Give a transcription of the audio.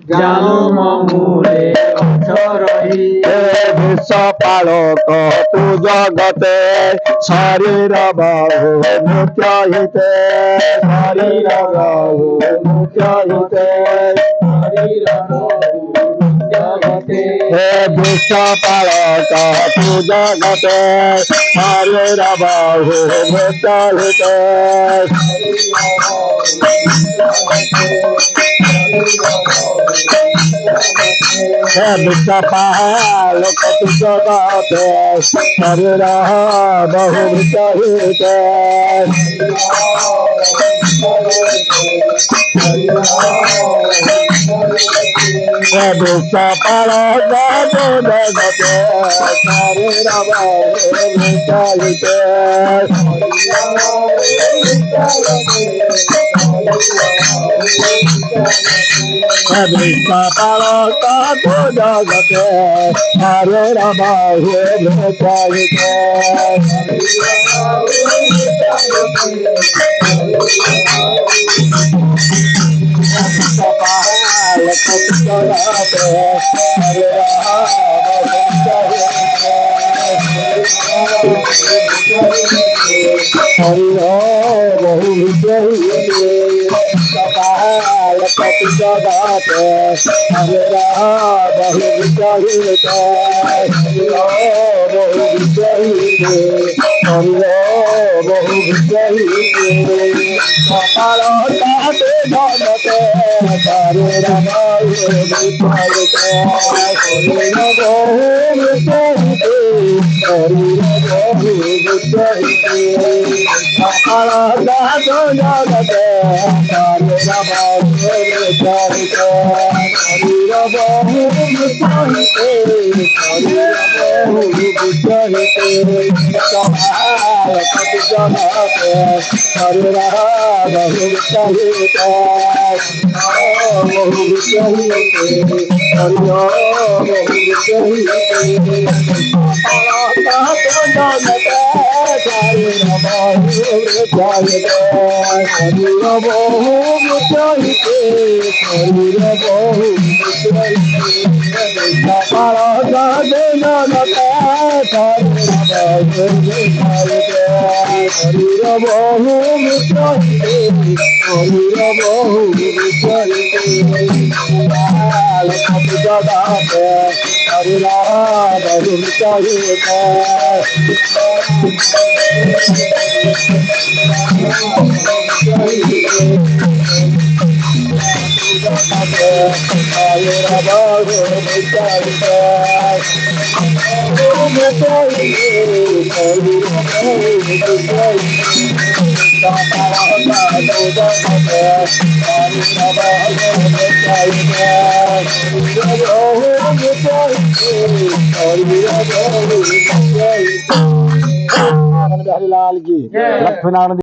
জানো মমূলে অক্ষরহি বিশ্ব পালক তু জগতে শরীর বাহু মুখ্য হিতে শরীর বাহু মুখ্য হিতে হে বিশ্ব পালক তু জগতে শরীর বাহু মুখ্য হিতে হে বিশ্ব পালক তু জগতে শরীর বাহু মুখ্য হিতে বিশ্ব পালক তু জগতে শরীর বাহু মুখ্য হিতে বিশ্ব পালক তু জগতে শরীর বাহু মুখ্য হিতে হরির বহু পতি জগতে হরির বহু বিজয়িতে বহু বিজয়িতে হরির বহু বিজয়িতে সকাল তাতে জগতে হরির বহু বিজয়িতে হরির বহু বিজয়িতে হরির বহু বিজয়িতে সকাল তাতে জগতে হরির বহু বিজয়িতে হরির বহু বিজয়িতে হরির বহু বিজয়িতে সকাল তাতে জগতে হরির বহু বিজয়িতে বহু বিজয়িতে হরির বহু বিজয়িতে জগতে হরির বহু বিজয়িতে হরির বহু বিজয়িতে হরির বহু বিজয়িতে সকাল জগতে হরির বহু বিজয়িতে হরির বহু বিজয়িতে জগতে হরির বহু বিজয়িতে लाल की लक्ष्मीनारायण